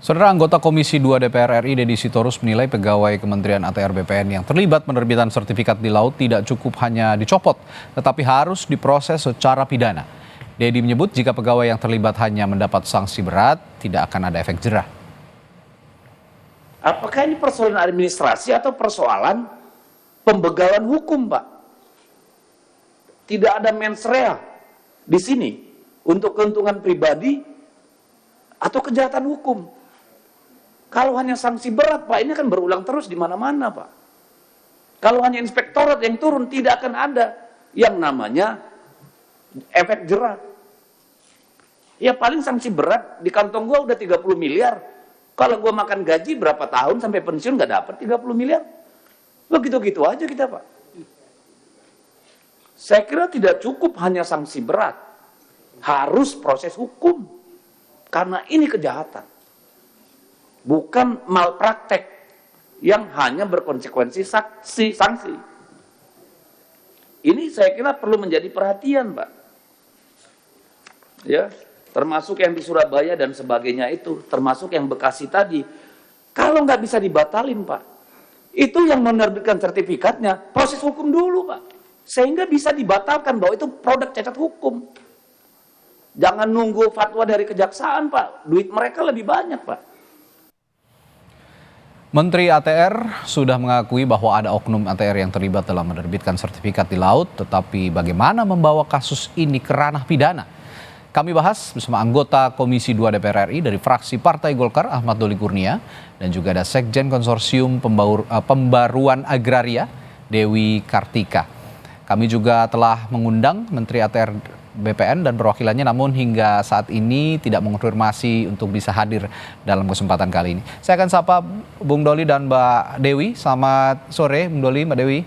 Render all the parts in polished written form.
Saudara anggota Komisi 2 DPR RI Deddy Sitorus menilai pegawai Kementerian ATR BPN yang terlibat penerbitan sertifikat di laut tidak cukup hanya dicopot, tetapi harus diproses secara pidana. Deddy menyebut jika pegawai yang terlibat hanya mendapat sanksi berat, tidak akan ada efek jerah. Apakah ini persoalan administrasi atau persoalan pembegalan hukum, Pak? Tidak ada mens rea di sini untuk keuntungan pribadi atau kejahatan hukum. Kalau hanya sanksi berat, Pak, ini akan berulang terus di mana-mana, Pak. Kalau hanya inspektorat yang turun, tidak akan ada yang namanya efek jerah. Ya paling sanksi berat, di kantong gua udah 30 miliar. Kalau gua makan gaji berapa tahun sampai pensiun nggak dapat 30 miliar. Begitu-gitu aja kita, Pak. Saya kira tidak cukup hanya sanksi berat. Harus proses hukum. Karena ini kejahatan. Bukan malpraktek yang hanya berkonsekuensi sanksi. Ini saya kira perlu menjadi perhatian, Pak. Ya, termasuk yang di Surabaya dan sebagainya itu, termasuk yang Bekasi tadi. Kalau nggak bisa dibatalin, Pak, itu yang menerbitkan sertifikatnya, proses hukum dulu, Pak. Sehingga bisa dibatalkan bahwa itu produk cacat hukum. Jangan nunggu fatwa dari kejaksaan, Pak. Duit mereka lebih banyak, Pak. Menteri ATR sudah mengakui bahwa ada oknum ATR yang terlibat dalam menerbitkan sertifikat di laut, tetapi bagaimana membawa kasus ini ke ranah pidana? Kami bahas bersama anggota Komisi 2 DPR RI dari fraksi Partai Golkar Ahmad Doli Kurnia dan juga ada Sekjen Konsorsium Pembaruan Agraria Dewi Kartika. Kami juga telah mengundang Menteri ATR BPN dan perwakilannya, namun hingga saat ini tidak mengonfirmasi untuk bisa hadir dalam kesempatan kali ini. Saya akan sapa Bung Doli dan Mbak Dewi. Selamat sore, Bung Doli, Mbak Dewi.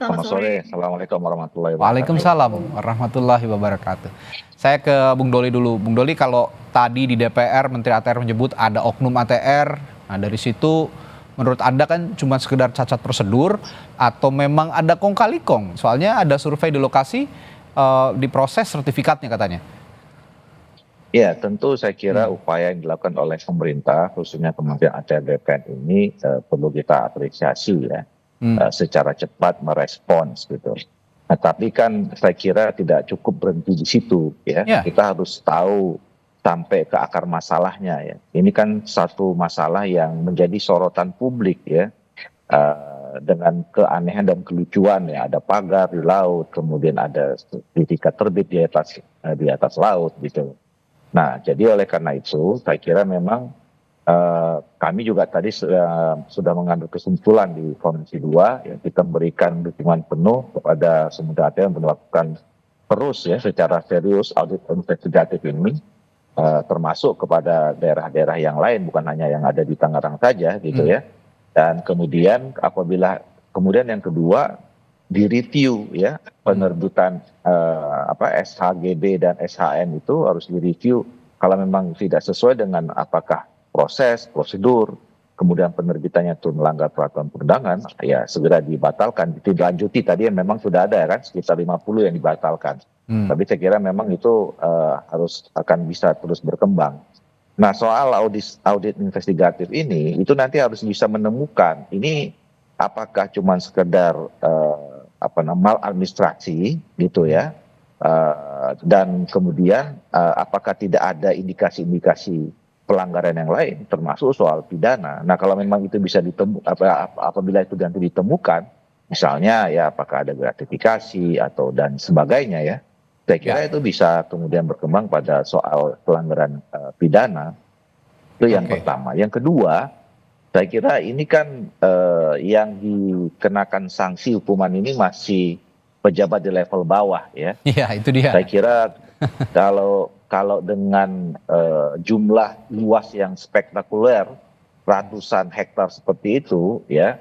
Selamat sore. Assalamualaikum warahmatullahi wabarakatuh. Waalaikumsalam warahmatullahi wabarakatuh. Saya ke Bung Doli dulu. Bung Doli, kalau tadi di DPR Menteri ATR menyebut ada oknum ATR, nah dari situ menurut Anda kan cuma sekedar cacat prosedur atau memang ada kong kali kong? Soalnya ada survei di lokasi, diproses sertifikatnya katanya. Ya, tentu saya kira upaya yang dilakukan oleh pemerintah, khususnya Kementerian ATR BPN ini perlu kita apresiasi ya, secara cepat merespons gitu. Nah, tapi kan saya kira tidak cukup berhenti di situ ya. Kita harus tahu sampai ke akar masalahnya ya. Ini kan satu masalah yang menjadi sorotan publik ya. Dengan keanehan dan kelucuan ya, ada pagar di laut, kemudian ada sertifikat terbit di atas laut gitu. Nah, jadi oleh karena itu saya kira memang kami juga tadi sudah mengambil kesimpulan di Komisi 2 ya, kita memberikan dukungan penuh kepada Semudra ATR untuk melakukan terus ya secara serius audit investigatif ini, termasuk kepada daerah-daerah yang lain, bukan hanya yang ada di Tangerang saja gitu ya. Dan kemudian kemudian yang kedua direview ya, penerbitan SHGB dan SHM itu harus direview kalau memang tidak sesuai dengan apakah proses, prosedur, kemudian penerbitannya itu melanggar peraturan perundangan, ya segera dibatalkan, ditindaklanjuti. Tadi yang memang sudah ada kan sekitar 50 yang dibatalkan. Tapi saya kira memang itu harus akan bisa terus berkembang. Nah, soal audit investigatif ini, itu nanti harus bisa menemukan ini apakah cuma sekedar maladministrasi gitu ya, dan kemudian apakah tidak ada indikasi-indikasi pelanggaran yang lain, termasuk soal pidana. Nah, kalau memang itu bisa apabila itu nanti ditemukan, misalnya ya apakah ada gratifikasi atau dan sebagainya ya. Saya kira itu bisa kemudian berkembang pada soal pelanggaran pidana. Itu yang pertama. Yang kedua, saya kira ini kan yang dikenakan sanksi hukuman ini masih pejabat di level bawah ya. Iya, itu dia. Saya kira kalau dengan jumlah luas yang spektakuler, ratusan hektar seperti itu ya,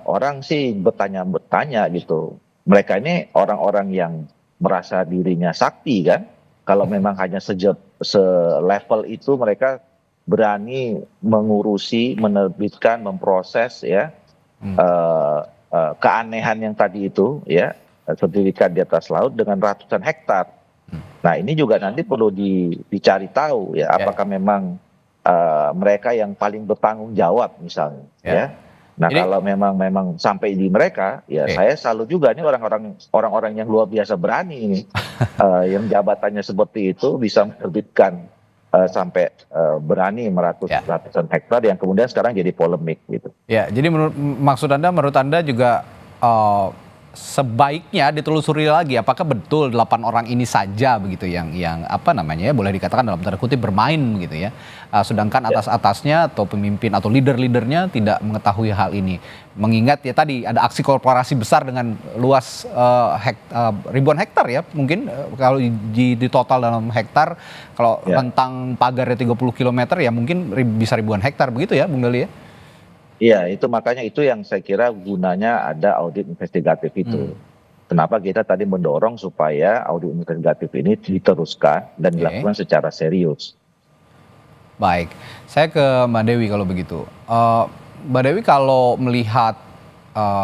orang sih bertanya gitu. Mereka ini orang-orang yang merasa dirinya sakti kan, kalau memang hanya selevel itu mereka berani mengurusi, menerbitkan, memproses ya keanehan yang tadi itu ya, sertifikat di atas laut dengan ratusan hektar. Nah, ini juga nanti perlu dicari tahu ya, apakah memang mereka yang paling bertanggung jawab misalnya, ya. Nah, kalau memang sampai di mereka, ya saya salut juga nih orang-orang yang luar biasa berani ini, yang jabatannya seperti itu bisa menerbitkan sampai berani ratusan hektar yang kemudian sekarang jadi polemik gitu. Ya, jadi menurut Anda juga sebaiknya ditelusuri lagi apakah betul 8 orang ini saja begitu yang apa namanya ya, boleh dikatakan dalam tanda kutip bermain begitu ya. Sedangkan atas-atasnya atau pemimpin atau leader-leadernya tidak mengetahui hal ini. Mengingat ya tadi ada aksi korporasi besar dengan luas ribuan hektar ya. Mungkin kalau di total dalam hektar, kalau rentang pagarnya 30 km ya mungkin bisa ribuan hektar begitu ya Bung Dali ya. Iya, itu makanya itu yang saya kira gunanya ada audit investigatif itu. Kenapa kita tadi mendorong supaya audit investigatif ini diteruskan dan dilakukan secara serius. Baik, saya ke Mbak Dewi kalau begitu. Mbak Dewi kalau melihat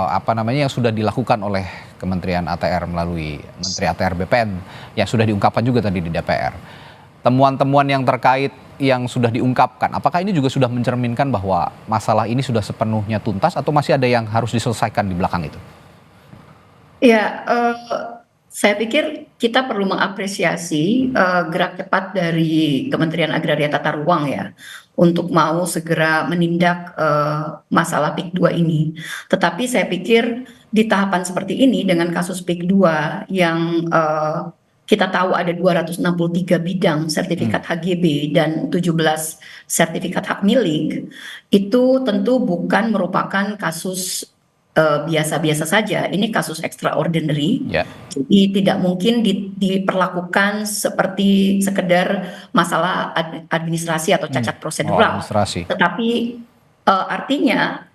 apa namanya yang sudah dilakukan oleh Kementerian ATR melalui Menteri ATR BPN yang sudah diungkapkan juga tadi di DPR. Temuan-temuan yang terkait yang sudah diungkapkan, apakah ini juga sudah mencerminkan bahwa masalah ini sudah sepenuhnya tuntas atau masih ada yang harus diselesaikan di belakang itu? Ya, saya pikir kita perlu mengapresiasi gerak cepat dari Kementerian Agraria Tata Ruang ya untuk mau segera menindak masalah PIK 2 ini. Tetapi saya pikir di tahapan seperti ini dengan kasus PIK 2 yang kita tahu ada 263 bidang sertifikat HGB dan 17 sertifikat hak milik, itu tentu bukan merupakan kasus biasa-biasa saja. Ini kasus extraordinary. Jadi tidak mungkin diperlakukan seperti sekedar masalah administrasi atau cacat prosedural. Tetapi artinya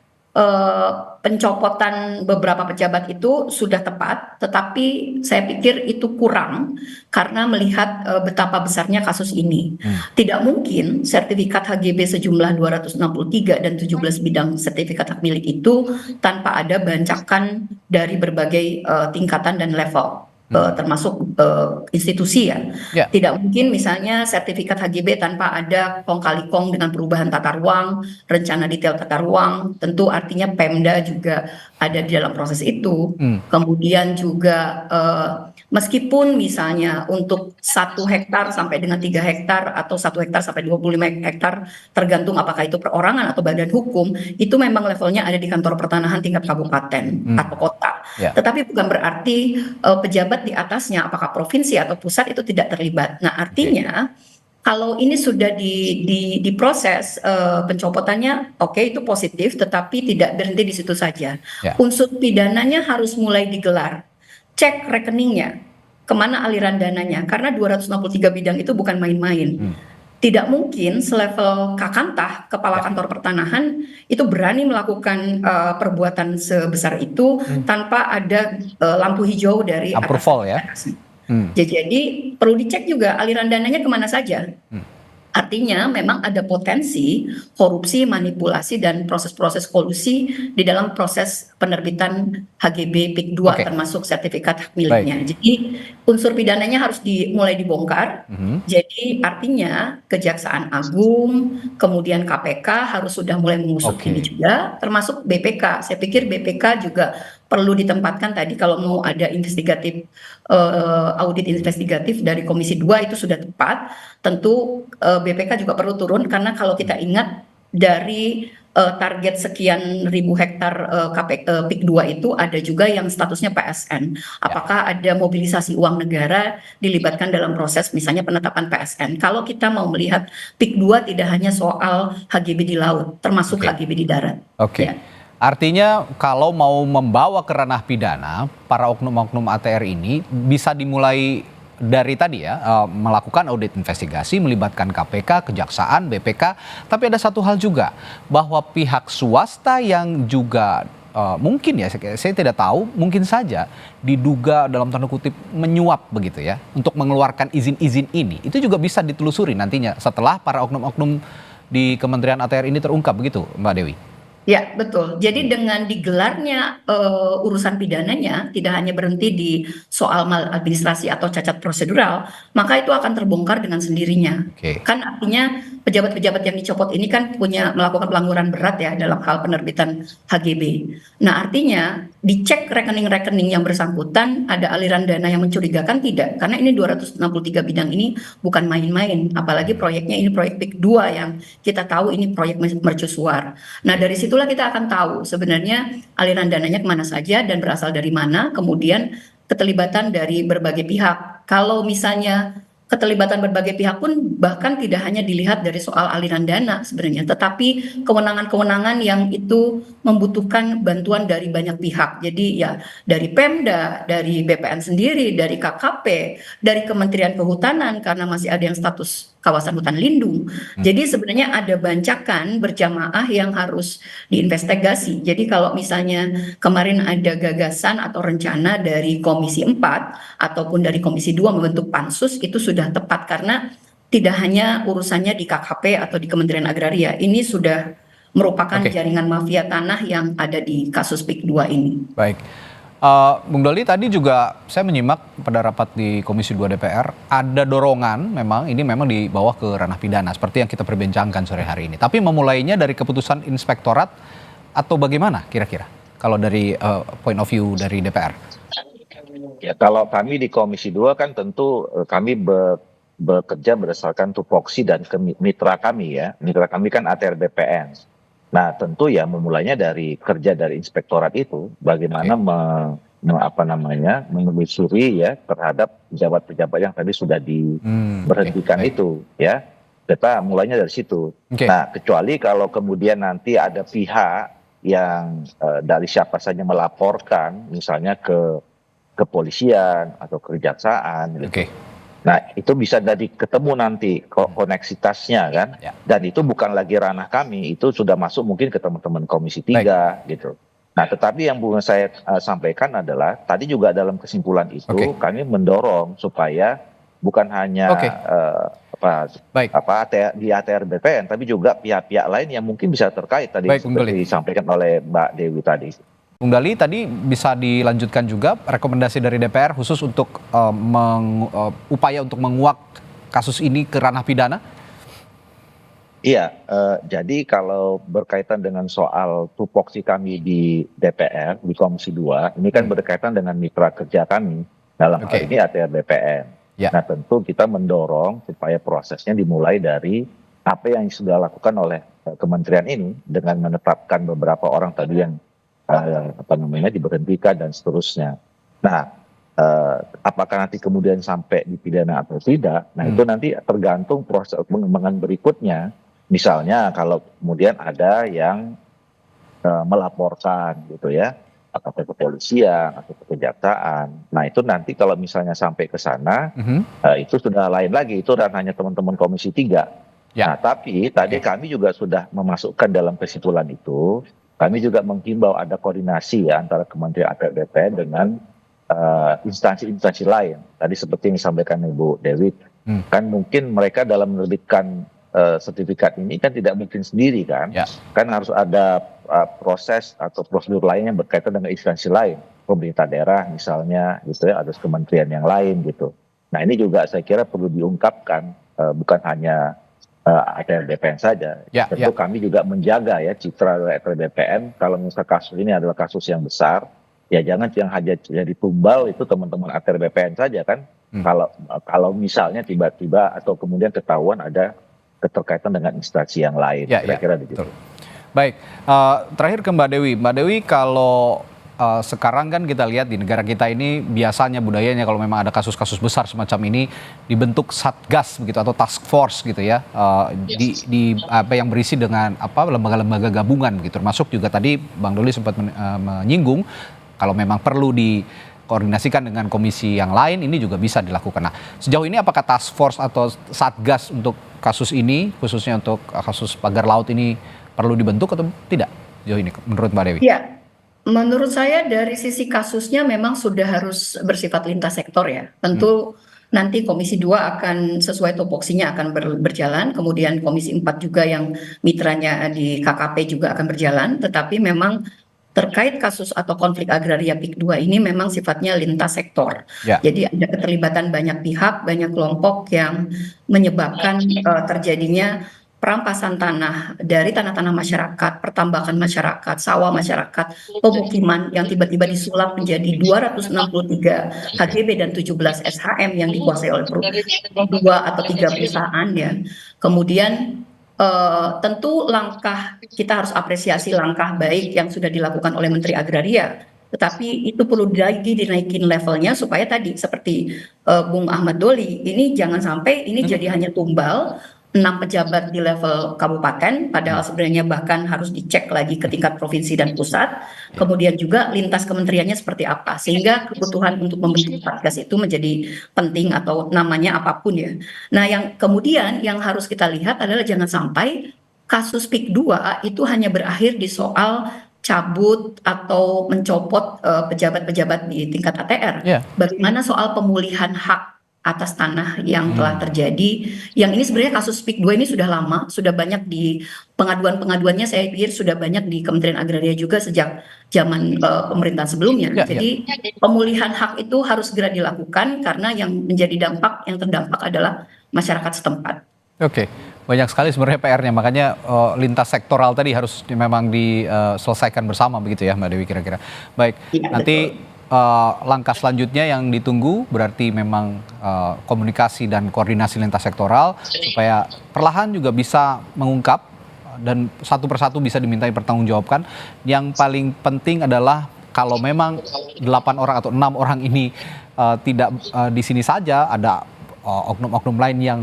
pencopotan beberapa pejabat itu sudah tepat, tetapi saya pikir itu kurang karena melihat betapa besarnya kasus ini. Tidak mungkin sertifikat HGB sejumlah 263 dan 17 bidang sertifikat hak milik itu tanpa ada bancakan dari berbagai tingkatan dan level. Termasuk institusi ya. Tidak mungkin misalnya sertifikat HGB tanpa ada kong kali kong dengan perubahan tata ruang, rencana detail tata ruang, tentu artinya Pemda juga ada di dalam proses itu. Kemudian juga meskipun misalnya untuk 1 hektar sampai dengan 3 hektar atau 1 hektar sampai 25 hektar tergantung apakah itu perorangan atau badan hukum, itu memang levelnya ada di kantor pertanahan tingkat kabupaten atau kota. Tetapi bukan berarti pejabat di atasnya apakah provinsi atau pusat itu tidak terlibat. Nah, artinya kalau ini sudah diproses pencopotannya, oke, itu positif, tetapi tidak berhenti di situ saja. Unsur pidananya harus mulai digelar. Cek rekeningnya, kemana aliran dananya, karena 263 bidang itu bukan main-main. Tidak mungkin selevel Kakantah, kepala kantor pertanahan, itu berani melakukan perbuatan sebesar itu tanpa ada lampu hijau dari approval ya. Jadi perlu dicek juga aliran dananya kemana saja. Artinya memang ada potensi korupsi, manipulasi, dan proses-proses kolusi di dalam proses penerbitan HGB PIK 2 termasuk sertifikat hak miliknya. Jadi unsur pidananya harus mulai dibongkar. Jadi artinya Kejaksaan Agung, kemudian KPK harus sudah mulai mengusut ini juga, termasuk BPK. Saya pikir BPK juga perlu ditempatkan tadi kalau mau ada investigatif, audit investigatif dari Komisi 2 itu sudah tepat. Tentu BPK juga perlu turun karena kalau kita ingat dari target sekian ribu hektar PIK 2 itu ada juga yang statusnya PSN. Apakah ada mobilisasi uang negara dilibatkan dalam proses misalnya penetapan PSN? Kalau kita mau melihat PIK 2 tidak hanya soal HGB di laut, termasuk HGB di darat. Artinya kalau mau membawa ke ranah pidana, para oknum-oknum ATR ini bisa dimulai dari tadi ya, melakukan audit investigasi, melibatkan KPK, Kejaksaan, BPK. Tapi ada satu hal juga, bahwa pihak swasta yang juga mungkin ya, saya tidak tahu, mungkin saja diduga dalam tanda kutip menyuap begitu ya, untuk mengeluarkan izin-izin ini. Itu juga bisa ditelusuri nantinya setelah para oknum-oknum di Kementerian ATR ini terungkap begitu, Mbak Dewi? Ya, betul. Jadi dengan digelarnya urusan pidananya tidak hanya berhenti di soal maladministrasi atau cacat prosedural, maka itu akan terbongkar dengan sendirinya. Oke. Kan artinya pejabat-pejabat yang dicopot ini kan punya melakukan pelanggaran berat ya dalam hal penerbitan HGB. Nah, artinya dicek rekening-rekening yang bersangkutan ada aliran dana yang mencurigakan tidak? Karena ini 263 bidang ini bukan main-main, apalagi proyeknya ini proyek PIK 2 yang kita tahu ini proyek mercusuar. Nah, dari situlah kita akan tahu sebenarnya aliran dananya kemana saja dan berasal dari mana, kemudian keterlibatan dari berbagai pihak. Kalau misalnya keterlibatan berbagai pihak pun bahkan tidak hanya dilihat dari soal aliran dana sebenarnya, tetapi kewenangan-kewenangan yang itu membutuhkan bantuan dari banyak pihak. Jadi ya dari Pemda, dari BPN sendiri, dari KKP, dari Kementerian Kehutanan karena masih ada yang status kawasan hutan lindung. Jadi sebenarnya ada bancakan berjamaah yang harus diinvestigasi. Jadi kalau misalnya kemarin ada gagasan atau rencana dari Komisi 4 ataupun dari Komisi 2 membentuk pansus, itu sudah tepat karena tidak hanya urusannya di KKP atau di Kementerian Agraria. Ini sudah merupakan jaringan mafia tanah yang ada di kasus PIK 2 ini. Baik. Bung Doli, tadi juga saya menyimak pada rapat di Komisi 2 DPR, ada dorongan ini memang dibawa ke ranah pidana, seperti yang kita perbincangkan sore hari ini. Tapi memulainya dari keputusan inspektorat atau bagaimana kira-kira? Kalau dari point of view dari DPR? Ya, kalau kami di Komisi 2 kan tentu kami bekerja berdasarkan tupoksi dan mitra kami ya. Mitra kami kan ATR BPN. Nah, tentu ya memulainya dari kerja dari inspektorat itu, bagaimana menelusuri ya terhadap pejabat-pejabat yang tadi sudah diberhentikan itu ya. Kita mulainya dari situ. Nah, kecuali kalau kemudian nanti ada pihak yang dari siapa saja melaporkan, misalnya ke kepolisian atau kejaksaan gitu. Nah, itu bisa jadi ketemu nanti koneksitasnya kan. Dan itu bukan lagi ranah kami, itu sudah masuk mungkin ke teman-teman Komisi 3 gitu. Nah, tetapi yang mau saya sampaikan adalah tadi juga dalam kesimpulan itu kami mendorong supaya bukan hanya di ATR BPN, tapi juga pihak-pihak lain yang mungkin bisa terkait tadi seperti disampaikan oleh Mbak Dewi tadi. Bung Dali, tadi bisa dilanjutkan juga rekomendasi dari DPR khusus untuk upaya untuk menguak kasus ini ke ranah pidana? Iya, jadi kalau berkaitan dengan soal tupoksi kami di DPR, di Komisi 2, ini kan berkaitan dengan mitra kerja kami, dalam hal ini ATR BPN. Nah, tentu kita mendorong supaya prosesnya dimulai dari apa yang sudah dilakukan oleh kementerian ini dengan menetapkan beberapa orang tadi yang diberhentikan dan seterusnya. Nah, apakah nanti kemudian sampai dipidana atau tidak? Nah, itu nanti tergantung proses pengembangan berikutnya. Misalnya kalau kemudian ada yang melaporkan gitu ya, atau ke kepolisian atau ke kejaksaan. Nah, itu nanti kalau misalnya sampai ke sana, itu sudah lain lagi, itu ranahnya teman-teman Komisi 3. Nah, tapi tadi kami juga sudah memasukkan dalam kesimpulan itu. Kami juga menghimbau ada koordinasi ya antara Kementerian ATR BPN dengan instansi-instansi lain. Tadi seperti yang disampaikan Ibu Dewi, kan mungkin mereka dalam menerbitkan sertifikat ini kan tidak mungkin sendiri kan. Kan harus ada proses atau prosedur lain yang berkaitan dengan instansi lain. Pemerintah daerah misalnya gitu ya, ada kementerian yang lain gitu. Nah, ini juga saya kira perlu diungkapkan, bukan hanya ATR BPN saja. Tentu kami juga menjaga ya citra ATR BPN. Kalau misalnya kasus ini adalah kasus yang besar, ya jangan yang hanya jadi tumbal itu teman-teman ATR BPN saja kan. Kalau misalnya tiba-tiba atau kemudian ketahuan ada keterkaitan dengan instansi yang lain, kira-kira begitu. Baik, terakhir ke Mbak Dewi. Mbak Dewi, kalau sekarang kan kita lihat di negara kita ini biasanya budayanya kalau memang ada kasus-kasus besar semacam ini dibentuk satgas begitu atau task force gitu ya, di apa yang berisi dengan lembaga-lembaga gabungan gitu, termasuk juga tadi Bang Doli sempat menyinggung kalau memang perlu dikoordinasikan dengan komisi yang lain ini juga bisa dilakukan. Nah, sejauh ini apakah task force atau satgas untuk kasus ini khususnya untuk kasus pagar laut ini perlu dibentuk atau tidak sejauh ini menurut Mbak Dewi? Ya. Menurut saya dari sisi kasusnya memang sudah harus bersifat lintas sektor ya. Tentu nanti Komisi 2 akan sesuai tupoksinya akan berjalan, kemudian Komisi 4 juga yang mitranya di KKP juga akan berjalan, tetapi memang terkait kasus atau konflik agraria PIK 2 ini memang sifatnya lintas sektor. Ya. Jadi ada keterlibatan banyak pihak, banyak kelompok yang menyebabkan terjadinya perampasan tanah dari tanah-tanah masyarakat, pertambakan masyarakat, sawah masyarakat, pemukiman yang tiba-tiba disulap menjadi 263 HGB dan 17 SHM yang dikuasai oleh 2 atau 3 perusahaan ya. Kemudian tentu kita harus apresiasi langkah baik yang sudah dilakukan oleh Menteri Agraria, tetapi itu perlu lagi dinaikin levelnya supaya tadi seperti Bung Ahmad Doli, ini jangan sampai ini jadi hanya tumbal 6 pejabat di level kabupaten, padahal sebenarnya bahkan harus dicek lagi ke tingkat provinsi dan pusat, kemudian juga lintas kementeriannya seperti apa, sehingga kebutuhan untuk membentuk Satgas itu menjadi penting atau namanya apapun ya. Nah yang kemudian yang harus kita lihat adalah jangan sampai kasus PIK 2 itu hanya berakhir di soal cabut atau mencopot pejabat-pejabat di tingkat ATR. Bagaimana soal pemulihan hak atas tanah yang telah terjadi, yang ini sebenarnya kasus PIK 2 ini sudah lama, sudah banyak di pengaduannya saya pikir sudah banyak di Kementerian Agraria juga sejak zaman pemerintahan sebelumnya. Jadi pemulihan hak itu harus segera dilakukan karena yang menjadi yang terdampak adalah masyarakat setempat. Oke, banyak sekali sebenarnya PR-nya, makanya lintas sektoral tadi harus memang diselesaikan bersama begitu ya Mbak Dewi kira-kira. Baik, nanti langkah selanjutnya yang ditunggu berarti memang komunikasi dan koordinasi lintas sektoral supaya perlahan juga bisa mengungkap dan satu persatu bisa dimintai pertanggungjawabkan. Yang paling penting adalah kalau memang 8 orang atau 6 orang ini tidak di sini saja, ada oknum-oknum lain yang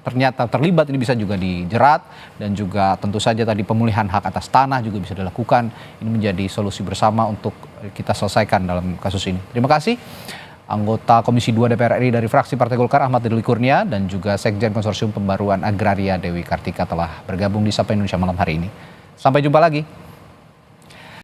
ternyata terlibat, ini bisa juga dijerat, dan juga tentu saja tadi pemulihan hak atas tanah juga bisa dilakukan. Ini menjadi solusi bersama untuk kita selesaikan dalam kasus ini. Terima kasih anggota Komisi 2 DPR RI dari fraksi Partai Golkar Ahmad Doli Kurnia dan juga Sekjen Konsorsium Pembaruan Agraria Dewi Kartika telah bergabung di Sapa Indonesia malam hari ini. Sampai jumpa lagi.